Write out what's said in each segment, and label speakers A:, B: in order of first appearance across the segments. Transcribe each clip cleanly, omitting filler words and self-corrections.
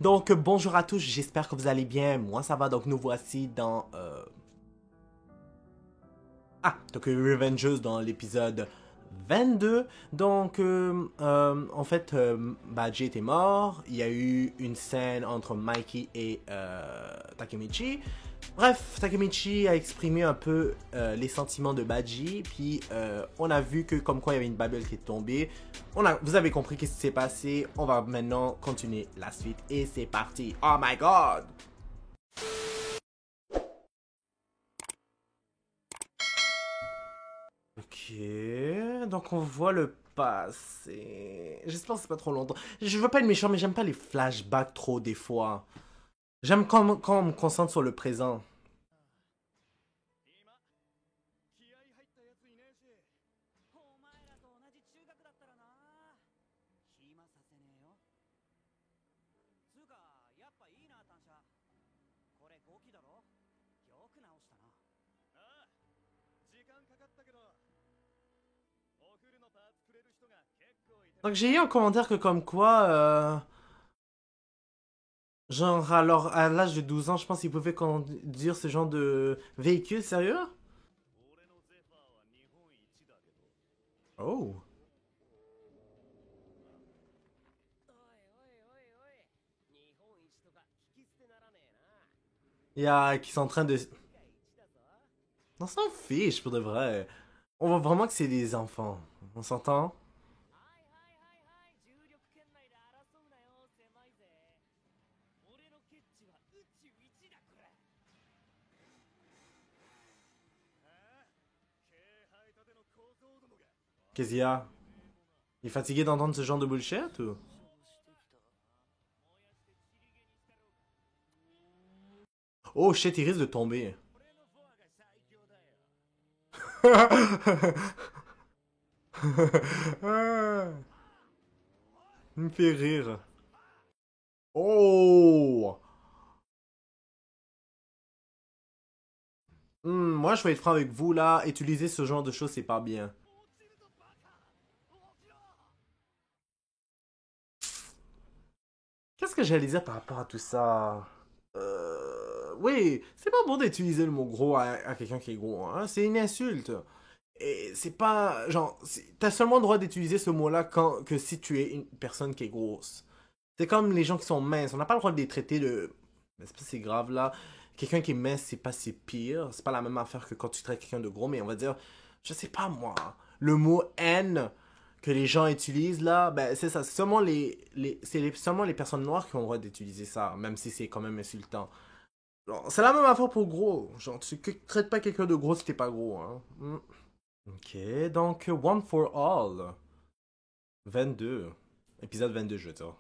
A: Donc, bonjour à tous, j'espère que vous allez bien. Moi, ça va. Donc, nous voici dans... Tokyo Revengers dans l'épisode 22. Donc, en fait, Baji était mort. Il y a eu une scène entre Mikey et Takemichi. Bref, Takemichi a exprimé un peu les sentiments de Baji. Puis, on a vu que comme quoi il y avait une Babel qui est tombée. Vous avez compris ce qui s'est passé. On va maintenant continuer la suite. Et c'est parti. Oh my god! Ok, donc on voit le passé. J'espère que c'est pas trop longtemps. Je veux pas être méchant, mais j'aime pas les flashbacks trop des fois. J'aime quand on me concentre sur le présent. Donc j'ai eu un commentaire que comme quoi, genre alors à l'âge de 12 ans, je pense qu'ils pouvaient conduire ce genre de véhicule, sérieux? Oh. Il y a qui sont en train de... On s'en fiche pour de vrai. On voit vraiment que c'est des enfants. On s'entend? Qu'est-ce qu'il y a? Il est fatigué d'entendre ce genre de bullshit ou? Oh shit, il risque de tomber. Il me fait rire. Oh! Moi, je vais être franc avec vous, là. Utiliser ce genre de choses, c'est pas bien. Qu'est-ce que j'allais dire par rapport à tout ça? Oui, c'est pas bon d'utiliser le mot gros à quelqu'un qui est gros, hein. C'est une insulte. Et c'est pas... Genre, t'as seulement le droit d'utiliser ce mot-là que si tu es une personne qui est grosse. C'est comme les gens qui sont minces. On n'a pas le droit de les traiter de... Mais c'est pas si grave, là. Quelqu'un qui est mince, c'est pas si pire. C'est pas la même affaire que quand tu traites quelqu'un de gros, mais on va dire... Je sais pas, moi. Le mot haine que les gens utilisent, là, ben, c'est ça. C'est seulement seulement les personnes noires qui ont le droit d'utiliser ça, même si c'est quand même insultant. C'est la même affaire pour gros. Genre, tu traites pas quelqu'un de gros si t'es pas gros, hein. Ok, donc One for All. 22. Épisode 22, je veux dire.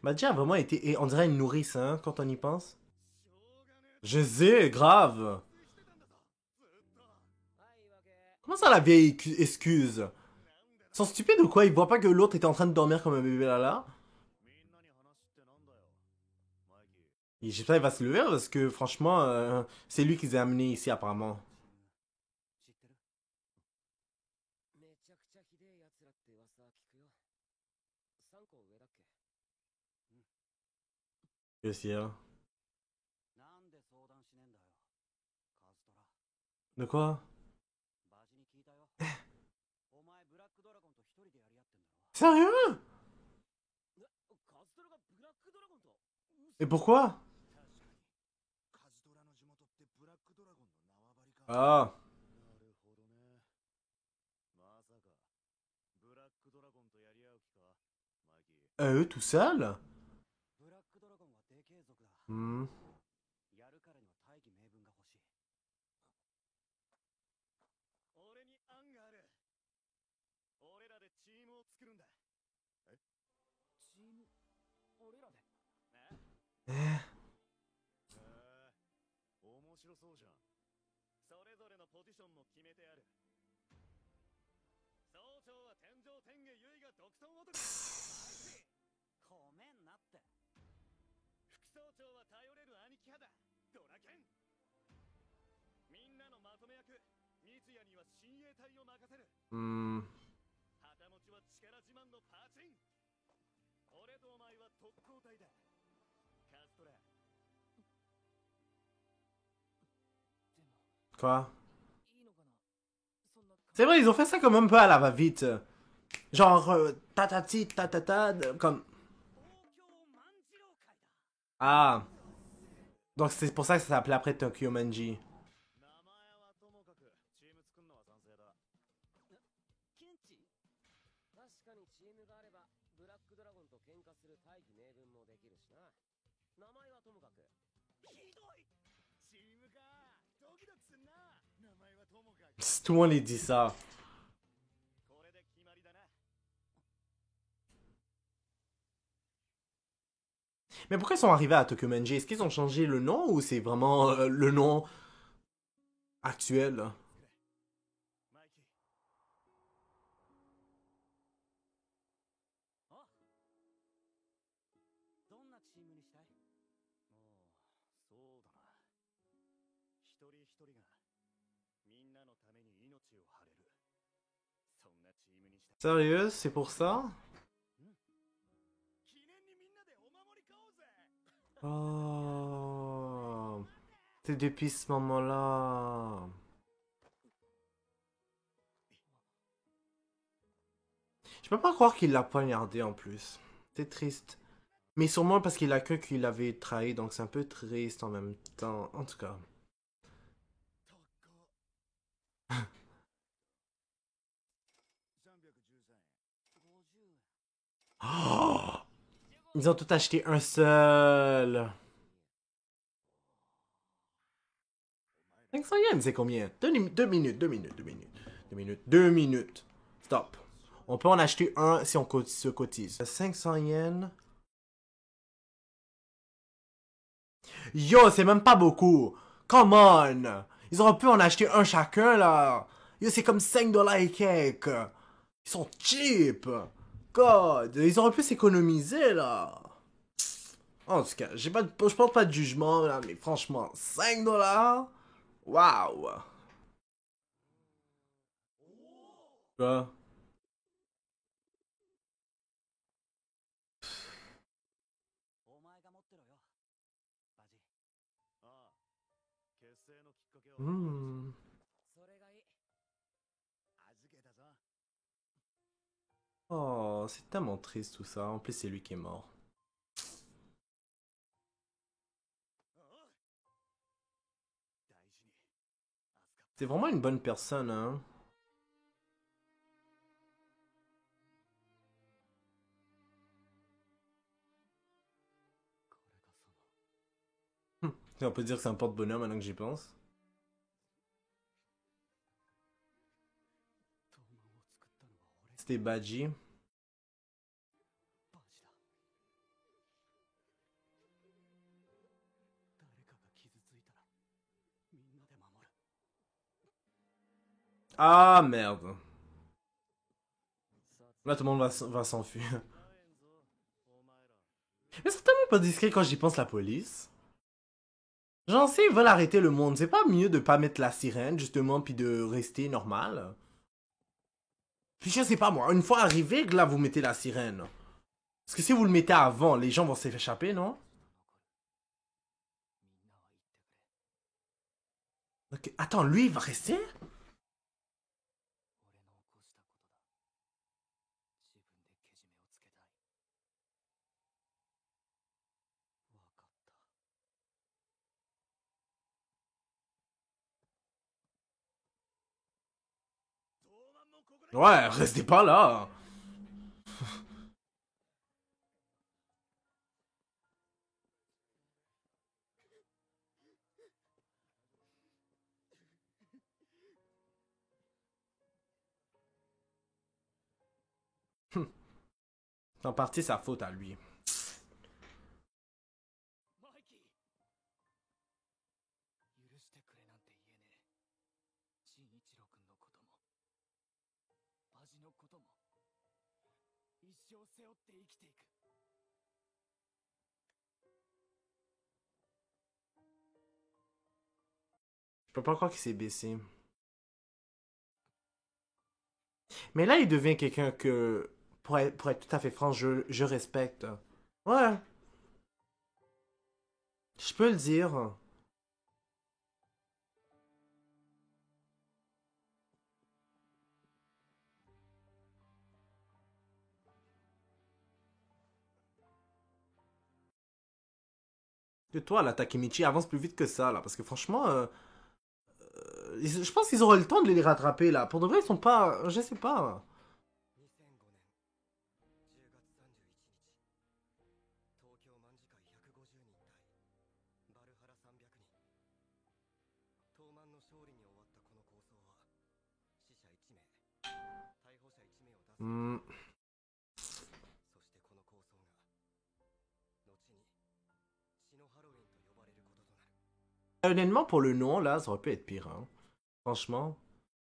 A: Madja a vraiment été, on dirait une nourrice, hein, quand on y pense. Je sais, grave. Comment ça, la vieille excuse? Ils sont stupides ou quoi? Ils voient pas que l'autre était en train de dormir comme un bébé là. J'espère qu'il va se lever parce que franchement, c'est lui qui les a amenés ici apparemment. Je sais, hein. De quoi? Sérieux? Et pourquoi? Ah, eux tout seuls? Hmm. Eh. Hmm. Quoi? C'est vrai, ils ont fait ça comme un peu à la va-vite. Genre, tatati, tatata, comme... Ah. Donc c'est pour ça que ça s'appelait après Tokyo Manji. Tout le monde les dit ça. Mais pourquoi ils sont arrivés à Tokyo Manji? Est-ce qu'ils ont changé le nom ou c'est vraiment le nom actuel? Sérieux? C'est pour ça? Oh. C'est depuis ce moment-là. Je peux pas croire qu'il l'a poignardé en plus. C'est triste. Mais sûrement parce qu'il a cru qu'il avait trahi, donc c'est un peu triste en même temps. En tout cas. Oh! Ils ont tout acheté un seul. 500 yens, c'est combien? Deux minutes, 2 minutes, 2 minutes. 2 minutes, 2 minutes. Stop. On peut en acheter un si on se cotise. 500 yens. Yo, c'est même pas beaucoup. Come on. Ils auraient pu en acheter un chacun, là. Yo, c'est comme 5 dollars et quelques. Ils sont cheap. God, ils auraient pu s'économiser, là. En tout cas, je porte pas de jugement, là, mais franchement, 5 dollars? Waouh. Quoi? Hmm. Oh, c'est tellement triste tout ça. En plus, c'est lui qui est mort. C'est vraiment une bonne personne, hein. On peut dire que c'est un porte-bonheur maintenant que j'y pense. C'était Badji. Ah, merde. Là, tout le monde va s'enfuir. Mais c'est tellement pas discret quand j'y pense, la police. Genre, s'ils veulent arrêter le monde, c'est pas mieux de pas mettre la sirène, justement, puis de rester normal? Puis je sais pas, moi, une fois arrivé, que là, vous mettez la sirène. Parce que si vous le mettez avant, les gens vont s'échapper, non? Ok, attends, lui, il va rester? Ouais, restez pas là. C'est en partie sa faute à lui. Je peux pas croire qu'il s'est baissé. Mais là, il devient quelqu'un que, pour être tout à fait franc, je respecte. Ouais, je peux le dire. Que toi, là, Takemichi, avance plus vite que ça, là. Parce que franchement, je pense qu'ils auront le temps de les rattraper, là. Pour de vrai, ils sont pas. Je sais pas. Hmm. Honnêtement, pour le nom, là, ça aurait pu être pire, hein. Franchement.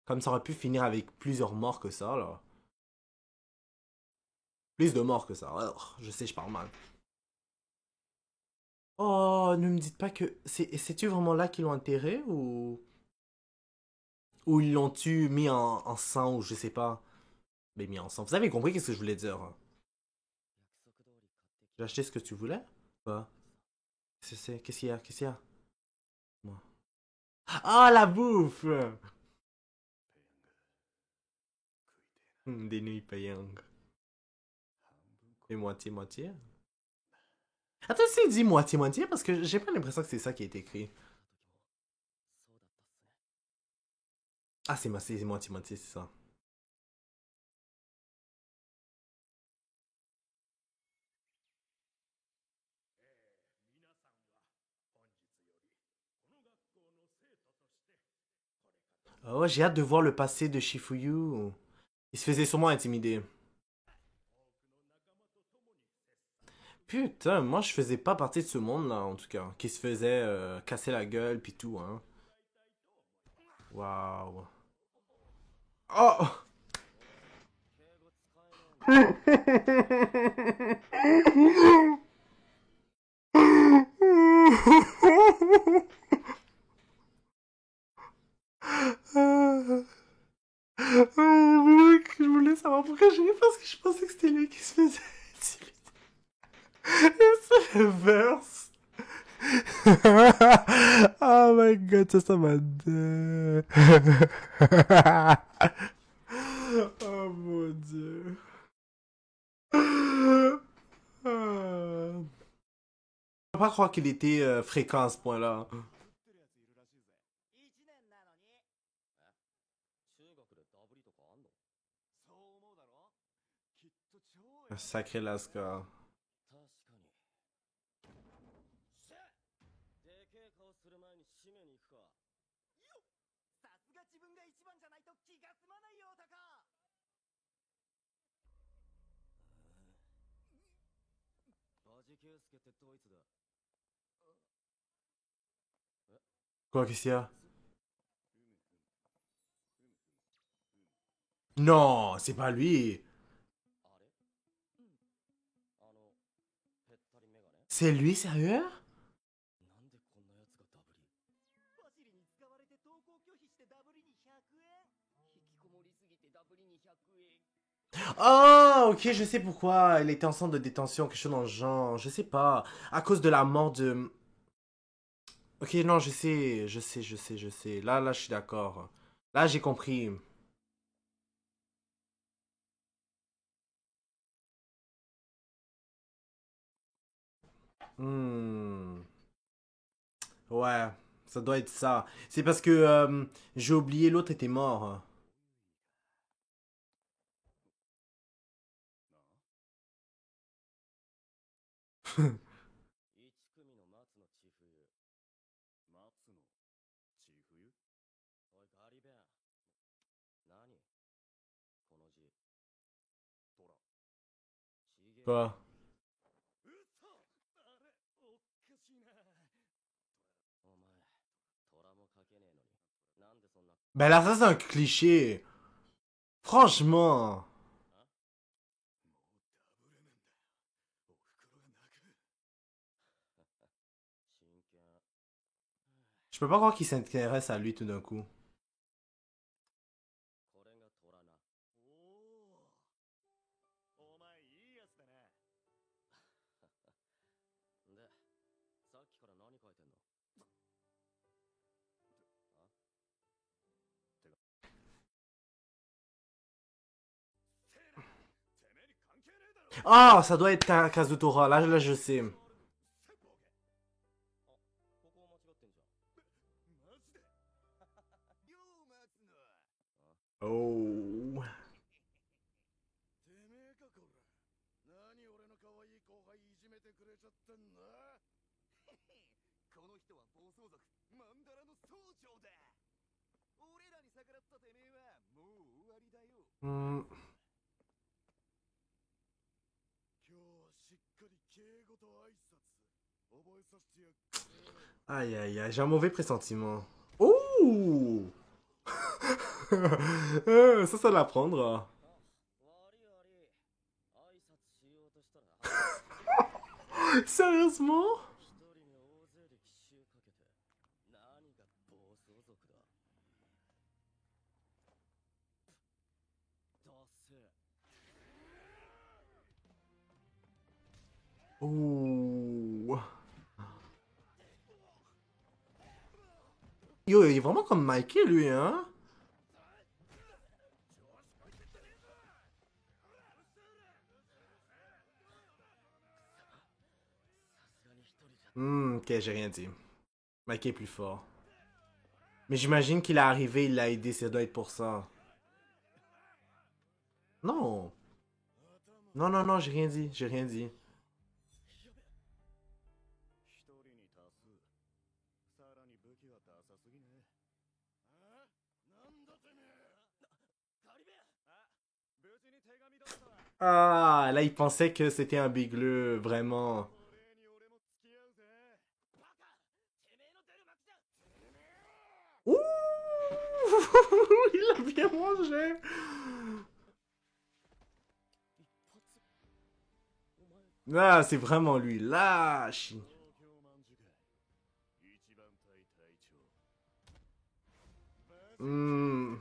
A: Comme ça aurait pu finir avec plusieurs morts que ça, là. Plus de morts que ça. Alors, je sais, je parle mal. Oh, ne me dites pas que. C'est-tu vraiment là qu'ils l'ont enterré ou. Ou ils l'ont-tu mis en sang ou je sais pas. Mais mis en sang. Vous avez compris qu'est-ce que je voulais dire, hein? J'ai acheté ce que tu voulais? Quoi? Qu'est-ce qu'il y a? Qu'est-ce qu'il y a? Moi. Ah, la bouffe! Des nouilles payantes. Et moitié-moitié? Attends, c'est dit moitié-moitié parce que j'ai pas l'impression que c'est ça qui est écrit. Ah, c'est moitié-moitié, c'est ça. Ah ouais, j'ai hâte de voir le passé de Shifuyu. Il se faisait sûrement intimider. Putain, moi je faisais pas partie de ce monde-là, en tout cas. Qui se faisait casser la gueule pis tout, hein. Waouh. Oh! Je voulais savoir pourquoi j'ai ri parce que je pensais que c'était lui qui se faisait intimider. C'est le verse. Oh my god, ça m'a dit. Oh mon dieu. Je peux pas croire qu'il était fréquent à ce point-là. Sacré Lascar. Quoi, qu'est-ce qu'il y a? Non, c'est pas lui. C'est lui, sérieux? Oh, ok, je sais pourquoi. Elle était en centre de détention, quelque chose dans le genre. Je sais pas. À cause de la mort de. Ok, non, je sais. Là, je suis d'accord. Là, j'ai compris. Hmm. Ouais, ça doit être ça. C'est parce que j'ai oublié l'autre était mort. Quoi? Ben là, ça, c'est un cliché. Franchement. Je peux pas croire qu'il s'intéresse à lui tout d'un coup. Ah, ça doit être Kazutora. Là, je sais. Oh.
B: てめえかこら。何俺の可愛い後輩いじめてくれちゃってんだ。この人は暴走族マンダラの総長だ。俺らに逆らったてめえはもう終わりだよ。
A: Hmm.
B: 今日はしっかり敬語と挨拶覚えさせてやっ。
A: Aïe, aïe, aïe. J'ai un mauvais pressentiment. Oh. Ça l'apprendre. Sérieusement? おー。Yo, il est vraiment comme Mikey, lui, hein? Ok, j'ai rien dit. Mikey est plus fort. Mais j'imagine qu'il est arrivé, il l'a aidé, ça doit être pour ça. Non. Non, non, non, j'ai rien dit, j'ai rien dit.
B: 一人に多数。さらに武器はダサすぎね。あ？なんだてめえ。カリベあ、無事に手紙だった。
A: Ah, là, il pensait que c'était un bigleux, vraiment. Ouh. Il a bien mangé. Ah, c'est vraiment lui, lâche. Hmm.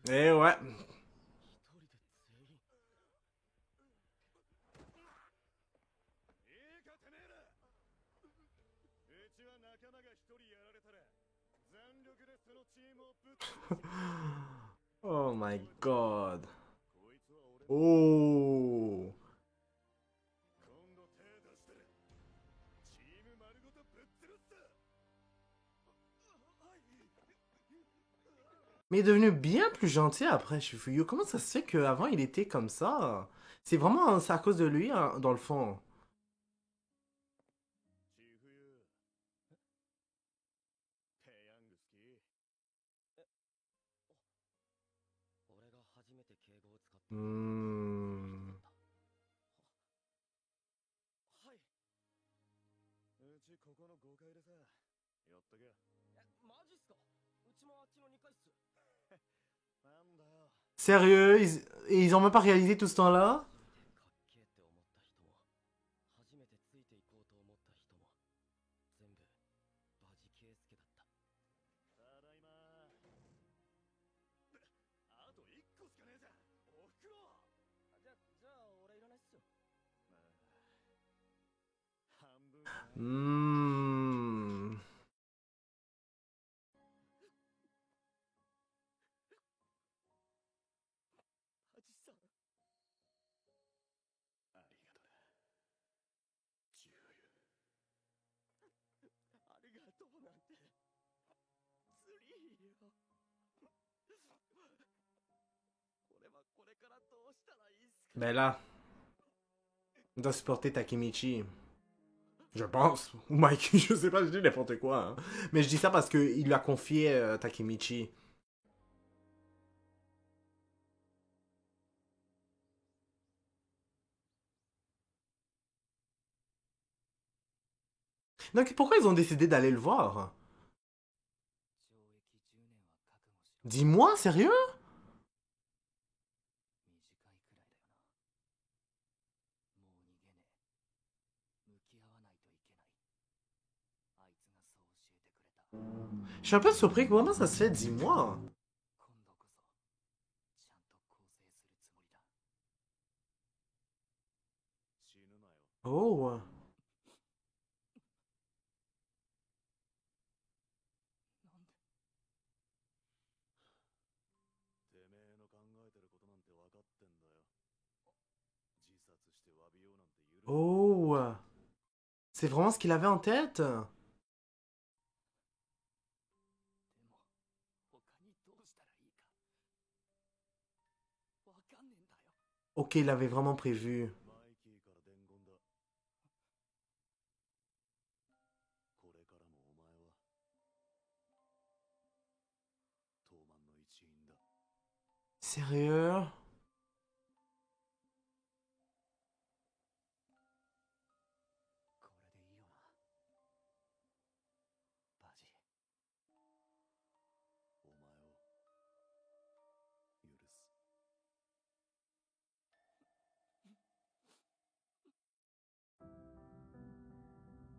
A: Eh ouais. Oh my god. Oh. Mais il est devenu bien plus gentil après, Shifuyu. Comment ça se fait qu'avant il était comme ça? C'est vraiment c'est à cause de lui, hein, dans le fond. Hmm.
B: うちここの5階でさ、寄っとけ。え、マジっすか？うちもあっちの2階っす。なんだよ。
A: Sérieux? Ils ont même pas réalisé tout ce temps-là?
B: かっけえって思った人も、初めてついていこうと思った人も、全部バジケイスケだった。ただいま。あと1個しかねえじゃん。おふくろ。じゃあ俺いらないっすよ。まあ、半分かな。
A: Hmm.
B: ハチさん。ありがとな。ジューユ。ありがとうなんて。ツリーよ。俺はこれからどうしたらいいっすか？
A: Ben là, il doit supporter Takemichi. Je pense. Ou Mikey, je sais pas, je dis n'importe quoi. Hein. Mais je dis ça parce qu'il lui a confié Takemichi. Donc pourquoi ils ont décidé d'aller le voir? Dis-moi, sérieux? Je suis un peu surpris, comment ça se fait, dis-moi? Oh. Oh, c'est vraiment ce qu'il avait en tête?
B: でも他にどうしたらいいかわかんねえんだよ。
A: Ok, il avait vraiment prévu.
B: マイキーから伝言だ。これからもお前はトーマンの一員だ。
A: Sérieux?
B: これでいいよな、バジ。お前を許す。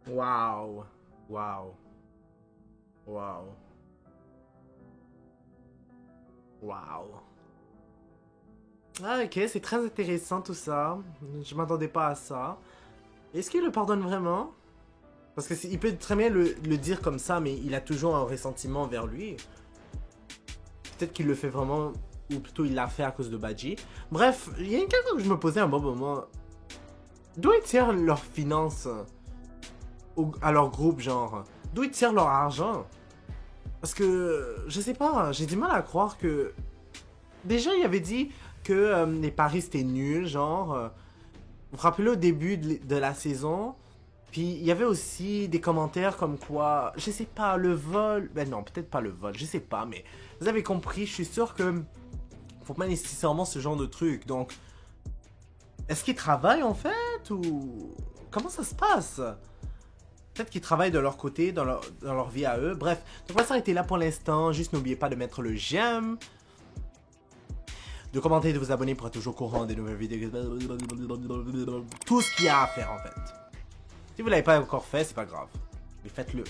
A: Waouh, waouh, waouh, waouh. Ah ok, c'est très intéressant tout ça. Je m'attendais pas à ça. Est-ce qu'il le pardonne vraiment? Parce que il peut très bien le dire comme ça, mais il a toujours un ressentiment vers lui. Peut-être qu'il le fait vraiment, ou plutôt il l'a fait à cause de Badji. Bref, il y a une question que je me posais à un bon moment. D'où ils tirent leurs finances à leur groupe, genre? D'où ils tirent leur argent? Parce que, je sais pas, j'ai du mal à croire que... Déjà, il avait dit que les paris c'était nul, genre... vous vous rappelez au début de la saison? Puis il y avait aussi des commentaires comme quoi, je sais pas, le vol... Ben non, peut-être pas le vol, je sais pas, mais... Vous avez compris, je suis sûr que... Faut pas nécessairement ce genre de truc, donc... Est-ce qu'ils travaillent en fait, ou... Comment ça se passe? Peut-être qu'ils travaillent de leur côté, dans leur vie à eux. Bref, donc on va s'arrêter là pour l'instant. Juste n'oubliez pas de mettre le j'aime, de commenter et de vous abonner pour être toujours au courant des nouvelles vidéos. Tout ce qu'il y a à faire en fait. Si vous l'avez pas encore fait, c'est pas grave. Mais faites-le.